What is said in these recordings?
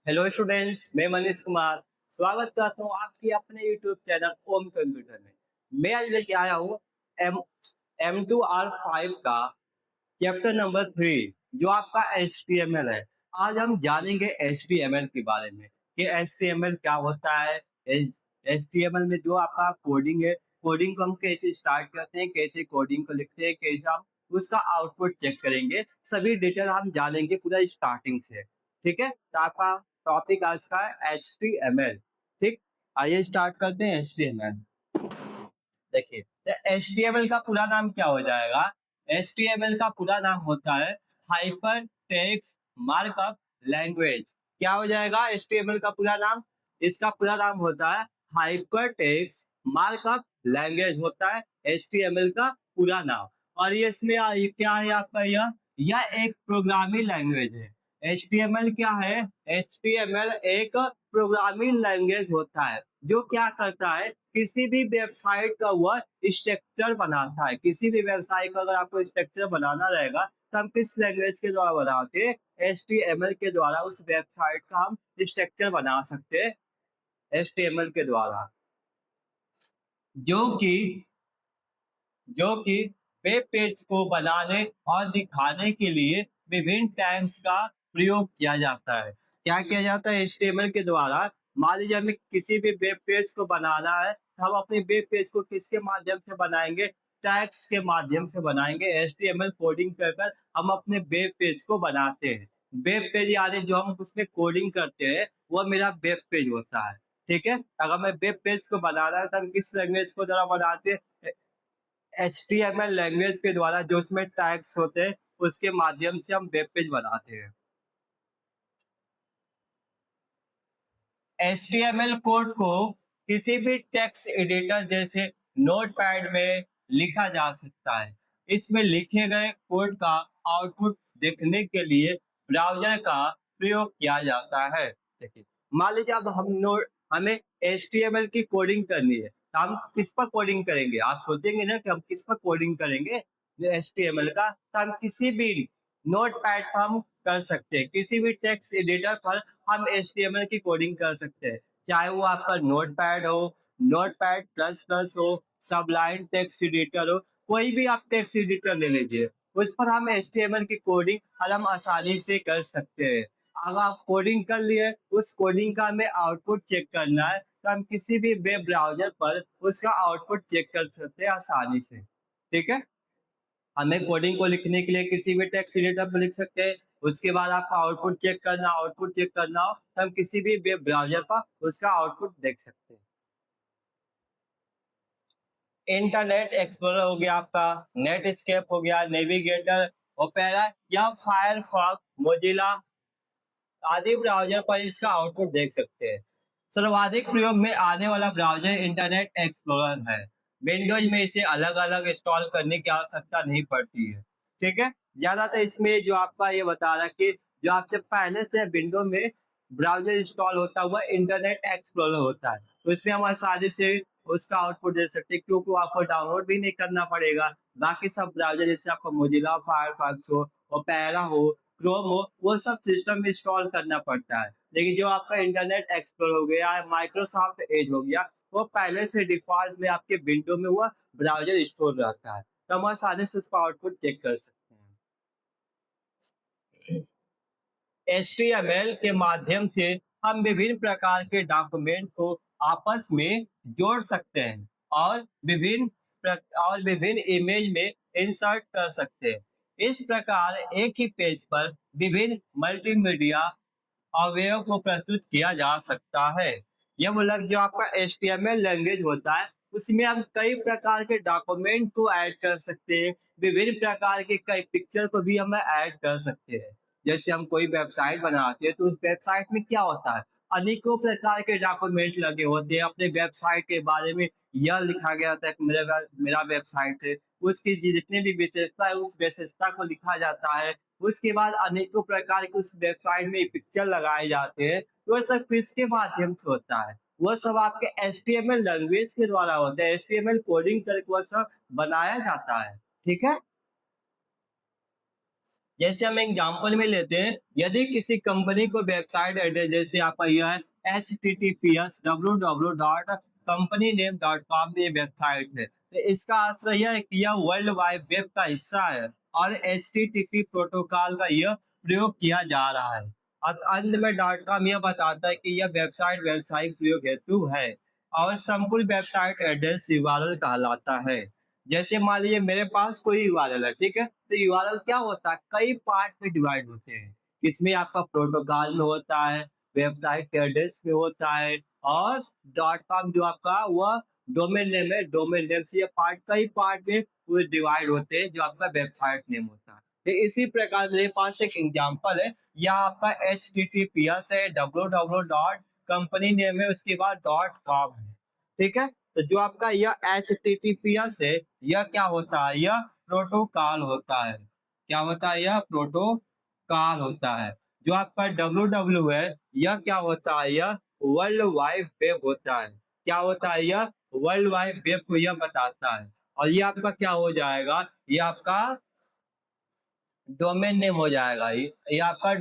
Hello students, मैं मनीष कुमार स्वागत करता हूँ आपकी अपने यूट्यूब चैनल ओम कंप्यूटर में। मैं आज लेके आया हूँ एम M2R5 का चैप्टर नंबर 3 जो आपका HTML है। आज हम जानेंगे HTML के बारे में कि HTML क्या होता है। HTML में जो आपका कोडिंग है, कोडिंग को हम कैसे स्टार्ट करते हैं, कैसे कोडिंग को लिखते हैं, कैसे हम उसका आउटपुट चेक करेंगे, सभी डिटेल हम जानेंगे पूरा स्टार्टिंग से। ठीक है, तो आपका टॉपिक आज का है HTML। ठीक, आइए स्टार्ट करते हैं HTML। देखिए, तो HTML का पूरा नाम क्या हो जाएगा? HTML का पूरा नाम होता है हाइपर टेक्स्ट मार्कअप लैंग्वेज। क्या हो जाएगा HTML का पूरा नाम? इसका पूरा नाम होता है हाइपर टेक्स्ट मार्कअप लैंग्वेज होता है HTML का पूरा नाम। और ये इसमें क्या है आपका? यह एक प्रोग्रामिंग लैंग्वेज है। HTML क्या है? HTML एक प्रोग्रामिंग लैंग्वेज होता है जो क्या करता है, किसी भी वेबसाइट का वह स्ट्रक्चर बनाता है। किसी भी वेबसाइट का अगर आपको स्ट्रक्चर बनाना रहेगा तो हम किस लैंग्वेज के द्वारा बनाते हैं? HTML के द्वारा उस वेबसाइट का हम स्ट्रक्चर बना सकते हैं HTML के द्वारा, जो कि जो कि वेब पेज को बनाने और दिखाने के लिए विभिन्न टैग्स का प्रयोग किया जाता है। क्या किया जाता है HTML के द्वारा? मान लीजिए हमें किसी भी वेब पेज को बनाना है तो हम अपने वेब पेज को किसके माध्यम से बनाएंगे? टैग्स के माध्यम से बनाएंगे। HTML कोडिंग कर कर हम अपने वेब पेज को बनाते हैं। वेब पेज यानी जो हम उसमें कोडिंग करते हैं वो मेरा वेब पेज होता है। ठीक है, अगर मैं वेब पेज को बनाना है तो हम किस लैंग्वेज को द्वारा बनाते हैं? HTML लैंग्वेज के द्वारा, जो उसमें टैग्स होते हैं उसके माध्यम से हम वेब पेज बनाते हैं। HTML कोड को किसी भी टेक्स्ट एडिटर जैसे नोटपैड में लिखा जा सकता है। इसमें लिखे गए कोड का आउटपुट देखने के लिए ब्राउजर का प्रयोग किया जाता है। देखिए, मान लीजिए अब हमें HTML की कोडिंग करनी है तो हम किस पर कोडिंग करेंगे? आप सोचेंगे ना कि हम किस पर कोडिंग करेंगे HTML का, तो हम किसी भी नोटपैड पर हम कर सकते हैं, किसी भी टेक्स्ट एडिटर पर हम HTML की कोडिंग कर सकते हैं। चाहे वो आपका नोटपैड हो, नोटपैड प्लस प्लस हो, सबलाइन टेक्स्ट एडिटर हो, कोई भी आप टेक्स्ट एडिटर ले लीजिए, उस पर हम HTML की कोडिंग हम आसानी से कर सकते हैं। अगर आप कोडिंग कर लिए, उस कोडिंग का हमें आउटपुट चेक करना है तो हम किसी भी वेब ब्राउजर पर उसका आउटपुट चेक कर सकते हैं आसानी से। ठीक है, हमें कोडिंग को लिखने के लिए किसी भी टेक्स्ट एडिटर पर लिख सकते हैं। उसके बाद आपका आउटपुट चेक करना हो तो हम किसी भी वेब ब्राउजर पर उसका आउटपुट देख सकते हैं। इंटरनेट एक्सप्लोरर हो गया आपका, नेटस्केप हो गया, नेविगेटर, ओपेरा या फायरफॉक्स, मोजिला आदि ब्राउजर पर इसका आउटपुट देख सकते हैं। सर्वाधिक प्रयोग में आने वाला ब्राउजर इंटरनेट एक्सप्लोरर है। विंडोज में इसे अलग अलग इंस्टॉल करने की आवश्यकता नहीं पड़ती है। ठीक है, ज्यादातर इसमें जो आपका ये बता रहा है कि जो आपसे पहले से विंडो में ब्राउजर इंस्टॉल होता हुआ इंटरनेट एक्सप्लोरर होता है, तो इसमें हम आसानी से उसका आउटपुट दे सकते हैं, क्योंकि आपको डाउनलोड भी नहीं करना पड़ेगा। बाकी सब ब्राउजर जैसे आपका मोजिला फायरफॉक्स हो, ओपेरा हो, क्रोम हो, वो सब सिस्टम में इंस्टॉल करना पड़ता है। लेकिन जो आपका इंटरनेट एक्सप्लोरर हो गया, माइक्रोसॉफ्ट एज हो गया, वो पहले से डिफॉल्ट में आपके विंडो में हुआ ब्राउजर स्टोर रहता है, तो हम आसानी से उसका आउटपुट चेक कर सकते हैं। HTML के माध्यम से हम विभिन्न प्रकार के डॉक्यूमेंट को आपस में जोड़ सकते हैं और विभिन्न इमेज में इंसर्ट कर सकते हैं। इस प्रकार एक ही पेज पर विभिन्न मल्टीमीडिया अवयव को प्रस्तुत किया जा सकता है। यह मतलब जो आपका HTML लैंग्वेज होता है उसमें हम कई प्रकार के डॉक्यूमेंट को ऐड कर सकते हैं, विभिन्न प्रकार के कई पिक्चर को भी हम ऐड कर सकते हैं। जैसे हम कोई वेबसाइट बनाते हैं तो उस वेबसाइट में क्या होता है, अनेकों प्रकार के डॉक्यूमेंट लगे होते हैं। अपने वेबसाइट के बारे में यह लिखा गया था कि मेरा वेबसाइट है, उसकी जितनी भी विशेषता है उस विशेषता को लिखा जाता है। उसके बाद अनेकों प्रकार के उस वेबसाइट में पिक्चर लगाए जाते हैं, वो सब किसके माध्यम से होता है? वो सब आपके HTML लैंग्वेज के द्वारा होता है। HTML कोडिंग करके वो सब बनाया जाता है। ठीक है, जैसे हम एग्जांपल में लेते हैं, यदि किसी कंपनी को वेबसाइट एड्रेस जैसे आपका यह है https://www.companyname.com ये वेबसाइट है, तो इसका आश्रय यह है कि यह वर्ल्ड वाइड वेब का हिस्सा है और एचटीटीपी प्रोटोकॉल का यह प्रयोग किया जा रहा है। और अंत में डॉट कॉम यह बताता है कि यह वेबसाइट व्यावसायिक प्रयोग हेतु है और संपूर्ण वेबसाइट एड्रेस यूआरएल कहलाता है। जैसे मान लीजिए मेरे पास कोई यूआरएल है, ठीक है, तो यूआरएल क्या होता है, कई पार्ट में डिवाइड होते हैं। इसमें आपका प्रोटोकॉल में होता है, वेबसाइट के एड्रेस में होता है, और डॉट कॉम जो आपका वह डोमेन नेम है, डोमेन नेम से ये पार्ट कई पार्ट में पूरे डिवाइड होते हैं जो आपका वेबसाइट नेम होता है। तो इसी प्रकार मेरे पास एक एग्जांपल है, यह आपका https है, www.कंपनी नेम है, उसके बाद .com है, ठीक है। तो जो आपका यह https है, यह क्या होता है, यह प्रोटोकॉल होता है। क्या होता है, यह प्रोटोकॉल होता है। जो आपका www है, यह क्या होता है, यह वर्ल्ड वाइड वेब होता है। क्या होता है, यह वर्ल्ड वाइड वेब को यह बताता है। और ये आपका क्या हो जाएगा, ये आपका डोमेन नेम हो जाएगा। ये आपका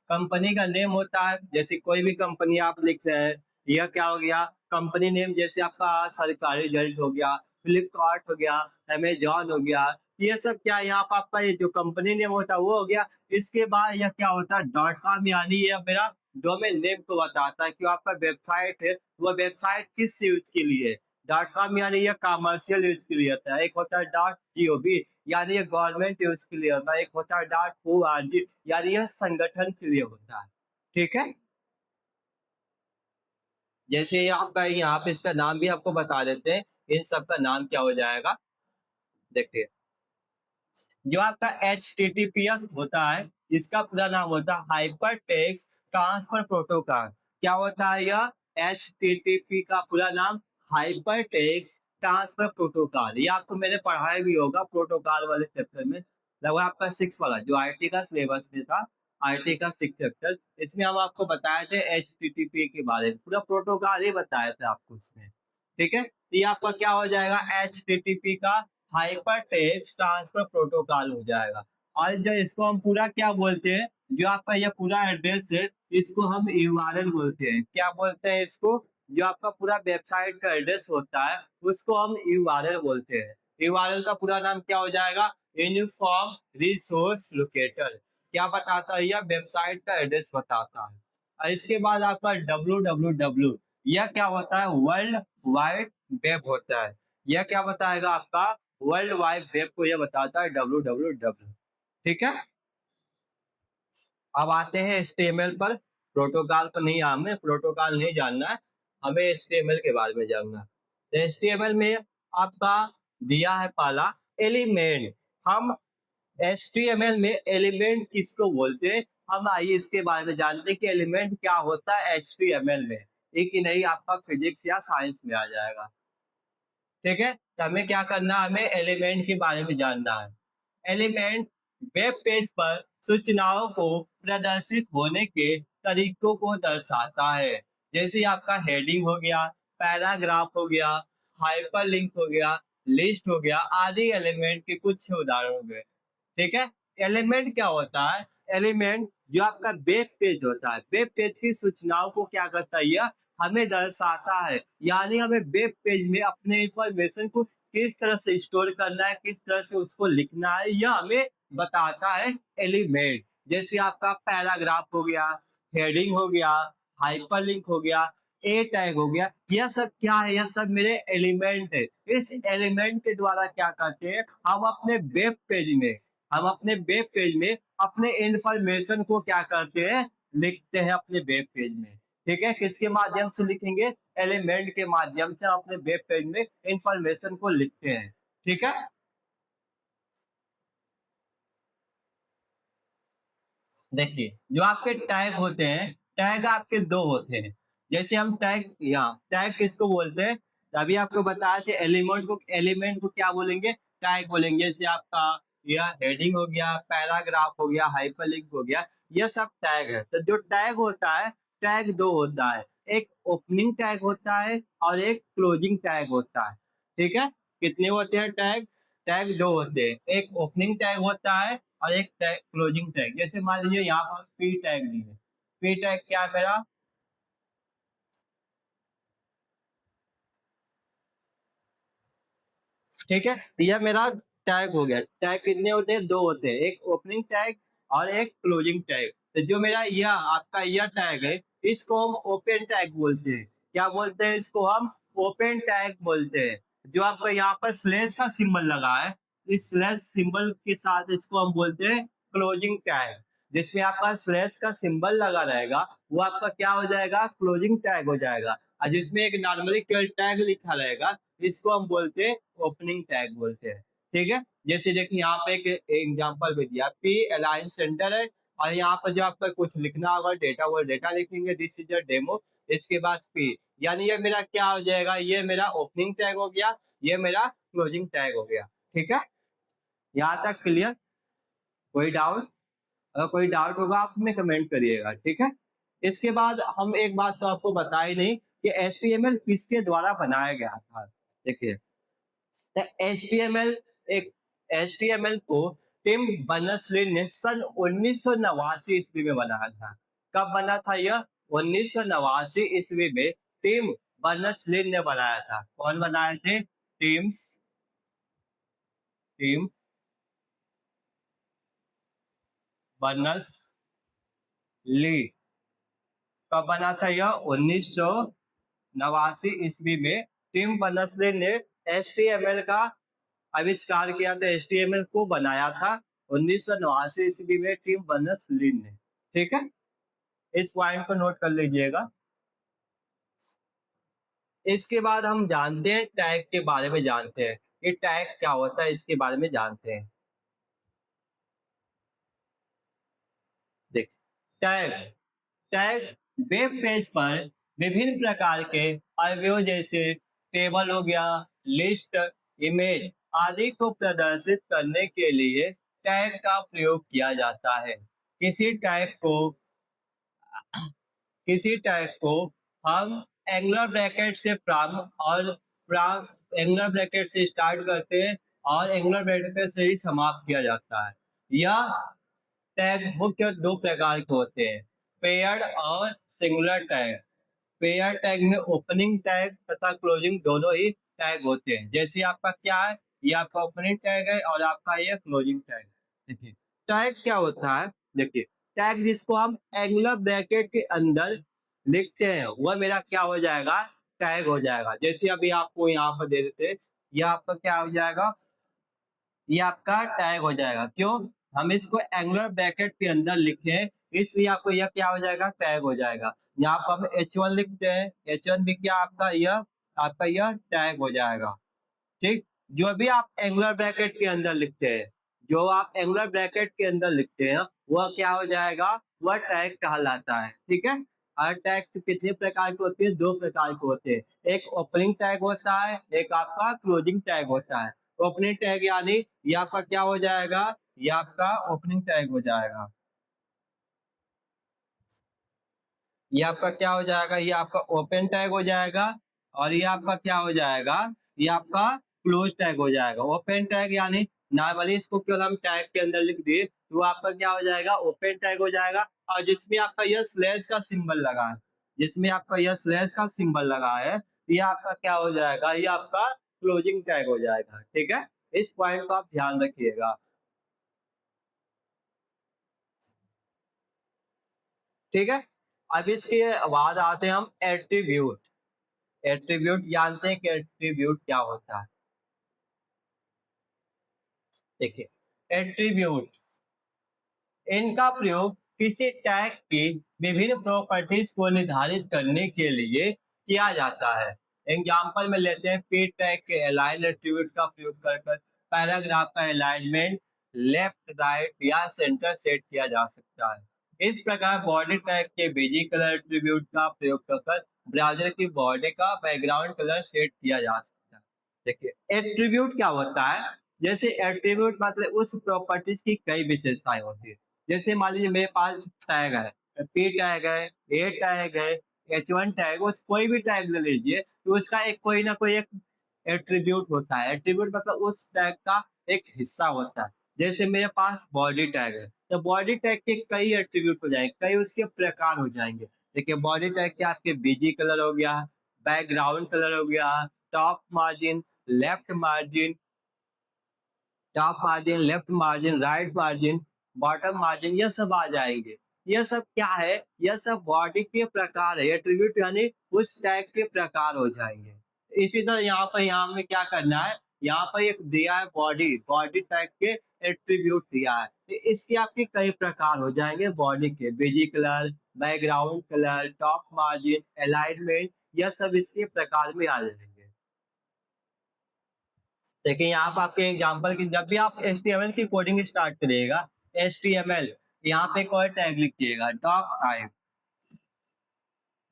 कंपनी का नेम होता है, जैसे कोई भी कंपनी आप लिख रहे हैं, यह क्या हो गया, कंपनी नेम। जैसे आपका सरकारी रिजल्ट हो गया, फ्लिपकार्ट हो गया, अमेजॉन हो गया, ये सब क्या है, यहाँ पर आपका ये जो कंपनी नेम होता है वो हो गया। इसके बाद यह क्या होता है, डॉट कॉम, यानी ये मेरा डोमेन नेम को बताता है कि आपका वेबसाइट है, वो वेबसाइट किस यूज के लिए है। डॉट कॉम यानी ये कमर्शियल यूज के लिए होता है। एक होता है डॉट जीओवी, यानी ये गवर्नमेंट यूज के लिए होता है। एक होता है डॉट ओआरजी, यानी यह संगठन के लिए होता है, ठीक है। जैसे आपका यहाँ पे इसका नाम भी आपको बता देते हैं, इन सब का नाम क्या हो जाएगा, देखिए। जो आपका एचटीटीपीएस होता है, इसका पूरा नाम होता है हाइपर टेक्स्ट ट्रांसफर प्रोटोकॉल। क्या होता है यह, एचटीटीपी का पूरा नाम हाइपर टेक्स्ट ट्रांसफर प्रोटोकॉल। ये आपको मैंने पढ़ाया भी होगा प्रोटोकॉल वाले चैप्टर में, लगभग आपका 6 वाला जो आईटी का सिलेबस में था, आईटी का 6 चैप्टर, इसमें हम आपको बताए थे एचटीटीपी के बारे में, पूरा प्रोटोकॉल ही बताया था आपको इसमें, ठीक है। तो ये आपका क्या हो जाएगा, एचटीटीपी का हाइपर टेक्स्ट ट्रांसफर प्रोटोकॉल हो जाएगा। और जो इसको हम पूरा क्या बोलते हैं, जो आपका ये पूरा एड्रेस है, इसको हम यूआरएल बोलते हैं। क्या बोलते हैं इसको, जो आपका पूरा वेबसाइट का एड्रेस होता है उसको हम यूआरएल बोलते हैं। यूआरएल का पूरा नाम क्या हो जाएगा, यूनिफॉर्म रिसोर्स लोकेटर। क्या बताता है, यह वेबसाइट का एड्रेस बताता है। और इसके बाद आपका www, यह क्या होता है, वर्ल्ड वाइड वेब होता है। यह क्या बताएगा, आपका वर्ल्ड वाइड वेब को यह बताता है www, ठीक है। अब आते हैं एचटीएमएल पर। प्रोटोकॉल पर नहीं, हमें प्रोटोकॉल नहीं जानना है, हमें एचटीएमएल के बारे में जानना है। तो एचटीएमएल में आपका दिया है पहला एलिमेंट। हम एचटीएमएल में एलिमेंट किसको बोलते हैं, हम आइए इसके बारे में जानते हैं कि एलिमेंट क्या होता है एचटीएमएल में। एक ही नहीं, आपका फिजिक्स या साइंस में आ जाएगा, ठीक है। तो हमें क्या करना है, हमें एलिमेंट के बारे में जानना है। एलिमेंट वेब पेज पर सूचनाओं को प्रदर्शित होने के तरीकों को दर्शाता है। जैसे आपका हेडिंग हो गया, पैराग्राफ हो गया, हाइपरलिंक हो गया, लिस्ट हो गया, आदि एलिमेंट के कुछ उदाहरण हो गए, ठीक है। एलिमेंट क्या होता है, एलिमेंट जो आपका वेब पेज होता है, वेब पेज की सूचनाओं को क्या करता है, यह हमें दर्शाता है। यानी हमें वेब पेज में अपने इंफॉर्मेशन को किस तरह से स्टोर करना है, किस तरह से उसको लिखना है, यह हमें बताता है एलिमेंट। जैसे आपका पैराग्राफ हो गया, हेडिंग हो गया, हाइपरलिंक हो गया, ए टैग हो गया, यह सब क्या है, यह सब मेरे एलिमेंट है। इस एलिमेंट के द्वारा क्या करते हैं, हम अपने वेब पेज में अपने इंफॉर्मेशन को क्या करते हैं, लिखते हैं अपने वेब पेज में, ठीक है। किसके माध्यम से लिखेंगे, एलिमेंट के माध्यम से हम अपने वेब पेज में इंफॉर्मेशन को लिखते हैं, ठीक है। देखिए जो आपके टैग होते हैं, टैग आपके दो होते हैं। जैसे हम टैग, यहाँ टैग किसको बोलते हैं, अभी आपको बताया थे एलिमेंट को क्या बोलेंगे, टैग बोलेंगे। जैसे आपका यह हेडिंग हो गया, पैराग्राफ हो गया, हाइपरलिंक हो गया, यह सब टैग है। तो जो टैग होता है, टैग दो होता है, एक ओपनिंग टैग होता है और एक क्लोजिंग टैग होता है, ठीक है। कितने होते हैं टैग, टैग दो होते हैं, एक ओपनिंग टैग होता है और एक टैग क्लोजिंग टैग। जैसे मान लीजिए यहाँ पर पी टैग लिए, पी टैग क्या है मेरा, ठीक है, यह मेरा टैग हो गया। टैग कितने होते हैं, दो होते हैं, एक ओपनिंग टैग और एक क्लोजिंग टैग। तो जो मेरा यह आपका यह टैग है, इसको हम ओपन टैग बोलते हैं। क्या बोलते हैं इसको, हम ओपन टैग बोलते हैं। जो आपका यहाँ पर स्लैश का सिंबल लगा है, इस स्लैश सिंबल के साथ इसको हम बोलते हैं क्लोजिंग टैग। जिसमें आपका स्लैश का सिंबल लगा रहेगा वो आपका क्या हो जाएगा, क्लोजिंग टैग हो जाएगा। और जिसमें एक नॉर्मली टैग लिखा रहेगा इसको हम बोलते हैं ओपनिंग टैग बोलते हैं। ठीक है, जैसे देखिए यहाँ पे एक एग्जांपल भी दिया, पी अलाइन सेंटर है, और यहाँ पर जो आपका कुछ लिखना होगा डेटा, वो डेटा लिखेंगे, दिस इज अ डेमो। इसके बाद पी, यानी ये मेरा क्या हो जाएगा, ये मेरा ओपनिंग टैग हो गया, ये मेरा क्लोजिंग टैग हो गया। ठीक है, यहाँ तक क्लियर, कोई डाउट? अगर कोई डाउट होगा आप हमें कमेंट करिएगा। ठीक है, इसके बाद हम एक बात तो आपको बता ही नहीं कि HTML किसके द्वारा बनाया गया था। देखिए HTML, एक HTML को टिम बर्नर्स-ली ने सन 1989 ईस्वी में बनाया था। कब बना था यह, 1989 ईस्वी में टिम बर्नर्स-ली ने बनाया था। कौन बनाए थे, टिम बर्नर्स ली। कब बना था यह, 1989 ईस्वी में टिम बर्नर्स-ली ने HTML का आविष्कार किया था, HTML को बनाया था 1989 ईस्वी में टिम बर्नर्स-ली ने। ठीक है, इस पॉइंट को नोट कर लीजिएगा। इसके बाद हम जानते हैं टैग के बारे में, जानते हैं कि टैग क्या होता है, इसके बारे में जानते हैं। देख, टैग टैग वेब पेज पर विभिन्न प्रकार के अवयव जैसे टेबल हो गया, लिस्ट, इमेज आदि को प्रदर्शित करने के लिए टैग का प्रयोग किया जाता है। किसी टैग को हम एंगुलर ब्रैकेट से प्रारंभ और एंगुलर ब्रैकेट से स्टार्ट करते हैं और एंगुलर ब्रैकेट से ही समाप्त किया जाता है। यह टैग मुख्य दो प्रकार के होते हैं, पेयर्ड और सिंगुलर टैग। पेयर टैग में ओपनिंग टैग तथा क्लोजिंग दोनों ही टैग होते हैं। जैसे आपका क्या है, ये आपका ओपनिंग टैग है और आपका ये क्लोजिंग टैग। देखिए टैग क्या होता है, देखिए टैग जिसको हम एंगुलर ब्रैकेट के अंदर लिखते हैं वह मेरा क्या हो जाएगा, टैग हो जाएगा। जैसे अभी आपको यहाँ पर दे देते, यह आपका क्या हो जाएगा, ये आपका टैग हो जाएगा। क्यों, हम इसको एंगुलर ब्रैकेट के अंदर लिखे हैं, इसलिए आपको यह क्या हो जाएगा, टैग हो जाएगा। यहाँ पर हम H1 लिखते हैं, H1 भी क्या आपका यह टैग हो जाएगा। ठीक, जो भी आप एंगुलर ब्रैकेट के अंदर लिखते हैं, जो आप एंगुलर ब्रैकेट के अंदर लिखते हैं वह क्या हो जाएगा, वह टैग कहलाता है। ठीक है, हर टैग कितने प्रकार के होते हैं, दो प्रकार के होते हैं, एक ओपनिंग टैग होता है, एक आपका क्लोजिंग टैग होता है। ओपनिंग टैग यानी ये आपका क्या हो जाएगा, ये आपका ओपनिंग टैग हो जाएगा, ये आपका क्या हो जाएगा, ये आपका ओपन टैग हो जाएगा, और ये आपका क्या हो जाएगा, ये आपका क्लोज टैग हो जाएगा। ओपन टैग यानी नॉर्मली इसको केवल हम टैग के अंदर लिख दिए तो आपका क्या हो जाएगा, ओपन टैग हो जाएगा। और जिसमें आपका यह स्लैश का सिंबल लगा है, जिसमें आपका यह स्लैश का सिंबल लगा है, ये आपका क्या हो जाएगा, ये आपका क्लोजिंग टैग हो जाएगा। ठीक है, इस पॉइंट को आप ध्यान रखिएगा। ठीक है, अब इसके बाद आते हैं हम एट्रीब्यूट। एट्रीब्यूट जानते हैं कि एट्रीब्यूट क्या होता है। देखिए एट्रीब्यूट, इनका प्रयोग किसी टैग की विभिन्न प्रॉपर्टीज को निर्धारित करने के लिए किया जाता है। एग्जाम्पल में लेते हैं, पी टैग के अलाइन एट्रीब्यूट का प्रयोग कर पैराग्राफ का अलाइनमेंट लेफ्ट, राइट या सेंटर सेट किया जा सकता है। इस प्रकार बॉडी टैग के बीजी कलर एट्रीब्यूट का प्रयोग कर ब्राउजर की बॉडी का बैकग्राउंड कलर सेट किया जा सकता है। देखिए एट्रीब्यूट क्या होता है, जैसे एट्रीब्यूट मतलब उस प्रॉपर्टीज की कई विशेषताएं होती है। जैसे मान लीजिए मेरे पास टैग है, पी टैग है, ए टैग है, H1 टैग, उस कोई भी टैग ले लीजिए तो उसका एक कोई ना कोई एक एट्रीब्यूट होता है। एट्रीब्यूट मतलब उस टैग का एक हिस्सा होता है। जैसे मेरे पास बॉडी टैग है, तो बॉडी टैग के कई एट्रीब्यूट हो जाएंगे, कई उसके प्रकार हो जाएंगे। देखिए बॉडी टैग के आपके बीजी कलर हो गया, बैकग्राउंड कलर हो गया, top margin, left margin, top margin, left margin, right margin, bottom margin, ये सब आ जाएंगे। ये सब क्या है, यह सब बॉडी के प्रकार है, एट्रीब्यूट यानी उस टैग के प्रकार हो जाएंगे। इसी तरह यहाँ हमें क्या करना है, यहाँ पर एक दिया है बॉडी, बॉडी टैग के एट्रीब्यूट दिया है, तो इसके आपके कई प्रकार हो जाएंगे बॉडी के, beige colour, background colour, top margin, alignment, यह सब इसके प्रकार में आ जाएंगे। देखिए यहाँ पर आपके एग्जांपल की, जब भी आप HTML की कोडिंग स्टार्ट करिएगा, HTML यहाँ पे कोई टैग लिखिएगा, डॉक टाइप,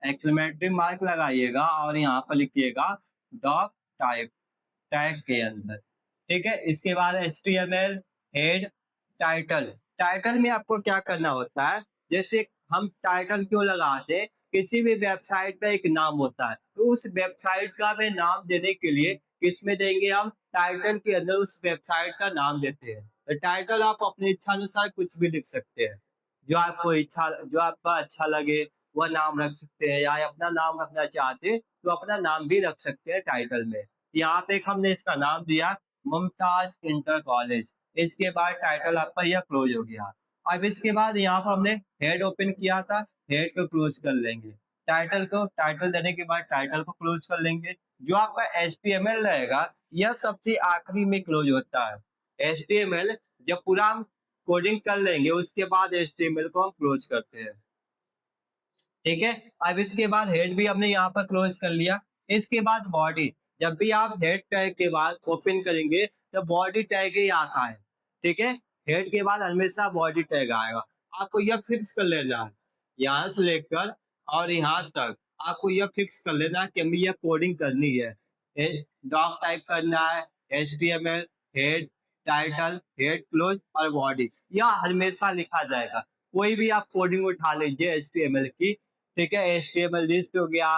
एक्सक्लेमेटरी मार्क लगाइएगा और यहाँ पर लिखिएगा डॉक टाइप, टैग के अंदर। ठीक है, इसके बाद HTML हेड टाइटल, टाइटल में आपको क्या करना होता है, जैसे हम टाइटल क्यों लगाते हैं, किसी भी वेबसाइट पे एक नाम होता है, तो उस वेबसाइट का भी नाम देने के लिए किसमें देंगे हम, टाइटल के अंदर उस वेबसाइट का नाम देते हैं। तो टाइटल आप अपनी इच्छा अनुसार कुछ भी लिख सकते हैं, जो आपका अच्छा लगे वह नाम रख सकते हैं, या अपना नाम रखना चाहते तो अपना नाम भी रख सकते हैं टाइटल में। यहाँ पे हमने इसका नाम दिया मुमताज इंटर कॉलेज, इसके बाद टाइटल आपका यह क्लोज हो गया। अब इसके बाद यहाँ पर हमने हेड ओपन किया था, हेड को क्लोज कर लेंगे, टाइटल देने के बाद टाइटल को क्लोज कर लेंगे। जो आपका HTML रहेगा यह सबसे आखिरी में क्लोज होता है। HTML जब पूरा हम कोडिंग कर लेंगे उसके बाद HTML को हम क्लोज करते हैं। ठीक है, अब इसके बाद हेड भी हमने यहाँ पर क्लोज कर लिया। इसके बाद बॉडी, जब भी आप हेड टैग के बाद ओपन करेंगे तो बॉडी टैग ही आता है। ठीक है, हेड के बाद हमेशा बॉडी टैग आएगा। आपको यह फिक्स कर लेना है, यहाँ से लेकर और यहाँ तक आपको यह फिक्स कर लेना है कि हमें यह कोडिंग करनी है। डॉक टाइप करना है, HTML head, title, head close और बॉडी, यह हमेशा लिखा जाएगा। कोई भी आप कोडिंग उठा लीजिए HTML की, ठीक है, HTML लिस्ट हो गया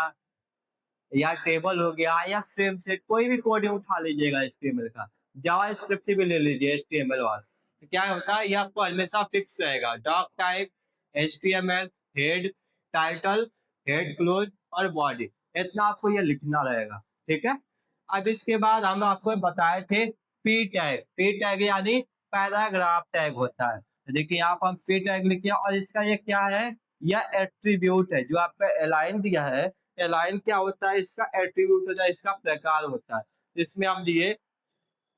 या टेबल हो गया या फ्रेम सेट, कोई भी कोडिंग उठा लीजिएगा HTML का, जावा स्क्रिप्ट से भी ले लीजिए HTML वाला, तो क्या होता है ये आपको हमेशा फिक्स रहेगा, doc type, HTML head, title, head close और बॉडी, इतना आपको ये लिखना रहेगा। ठीक है, अब इसके बाद हम आपको बताए थे पी टैग यानी पैराग्राफ टैग होता है। देखिए यहाँ पर हम पी टैग लिखे और इसका ये क्या है, यह एट्रीब्यूट है जो आपका अलाइन दिया है। अलाइन क्या होता है, इसका एट्रीब्यूट होता है, इसका प्रकार होता है। इसमें हम दिए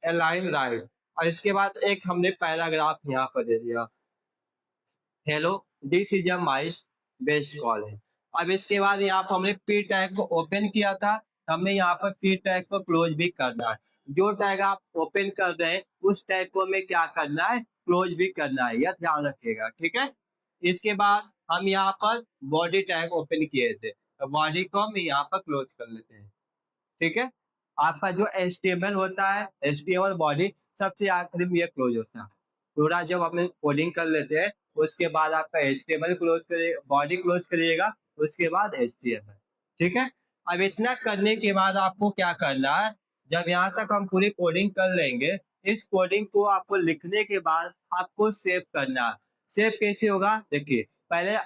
अलाइन राइट और इसके बाद एक हमने पैराग्राफ यहाँ पर दे दिया, hello this is a mice best call है। अब इसके बाद यहाँ पर हमने पी टैग को ओपन किया था, हमने यहाँ पर पी टैग को क्लोज भी करना है। जो टैग आप ओपन कर रहे हैं उस टैग को हमें क्या करना है, क्लोज भी करना है, यह ध्यान रखिएगा। ठीक है, इसके बाद हम यहाँ पर बॉडी टैग ओपन किए थे, तो बॉडी को हम यहाँ पर क्लोज कर लेते हैं। ठीक है, आपका जो HTML होता है, HTML बॉडी सबसे आखिरी में ये क्लोज होता है। पूरा जब हम कोडिंग कर लेते हैं उसके बाद आपका HTML क्लोज करिए, बॉडी क्लोज करिएगा, उसके बाद HTML। ठीक है, अब इतना करने के बाद आपको क्या करना है, जब यहाँ तक हम पूरी कोडिंग कर लेंगे, इस कोडिंग को आपको लिखने के बाद आपको सेव करना है। सेव कैसे होगा, देखिए पहले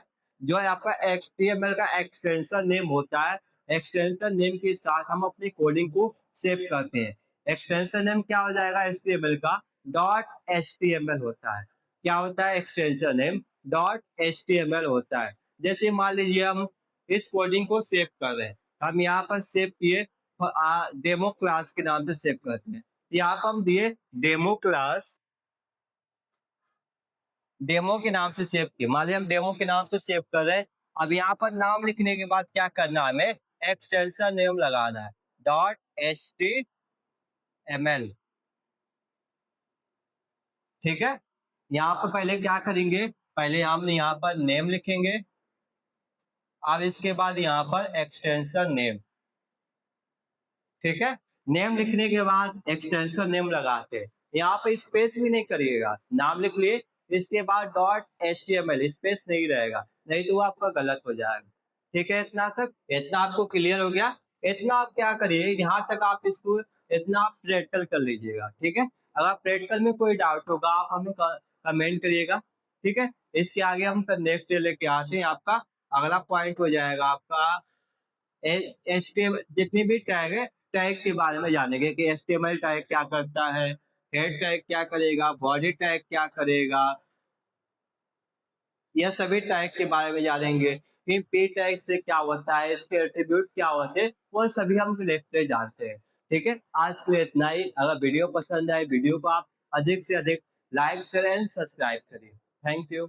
जो है आपका HTML का एक्सटेंशन नेम होता है, एक्सटेंशन नेम के साथ हम अपनी कोडिंग को सेव करते हैं। एक्सटेंशन नेम क्या हो जाएगा HTML का, .html होता है। क्या होता है, एक्सटेंशन नेम .html होता है। जैसे मान लीजिए हम इस कोडिंग को सेव कर रहे हैं, हम यहाँ पर सेव किए डेमो क्लास के नाम से सेव करते हैं। यहाँ पर हम दिए डेमो क्लास, डेमो के नाम से सेव किए, मान लीजिए हम डेमो के नाम से सेव कर रहे हैं। अब यहाँ पर नाम लिखने के बाद क्या करना है, हमें एक्सटेंशन नेम लगाना है .html। ठीक है, यहाँ पर पहले क्या करेंगे, पहले हम यहाँ पर नेम लिखेंगे, अब इसके बाद यहाँ पर एक्सटेंशन नेम। ठीक है, नेम लिखने के बाद एक्सटेंशन नेम लगाते हैं, यहाँ पे स्पेस भी नहीं करिएगा, नाम लिख लिए, इसके बाद .html, स्पेस नहीं रहेगा, नहीं तो वो आपका गलत हो जाएगा। ठीक है, इतना आपको क्लियर हो गया। इतना आप क्या करिए, यहाँ तक आप इसको इतना आप प्रैक्टिकल कर लीजिएगा। ठीक है, अगर प्रैक्टिकल में कोई डाउट होगा आप हमें कमेंट करिएगा, ठीक है। इसके आगे हम नेक्स्ट लेके आते हैं, आपका अगला पॉइंट हो जाएगा आपका एचटीएमएल। जितनी भी टैग है, टैग के बारे में जानेंगे कि एचटीएमएल टैग क्या करता है, हेड टैग क्या करेगा, बॉडी टैग क्या करेगा, यह सभी टैग के बारे में जानेंगे कि पी टैग से क्या होता है, इसके एट्रीब्यूट क्या होते हैं, वो सभी हम लेते जानते हैं, ठीक है। आज के लिए इतना ही। अगर वीडियो पसंद आए, वीडियो को आप अधिक से अधिक लाइक शेयर एंड सब्सक्राइब करिए। Thank you.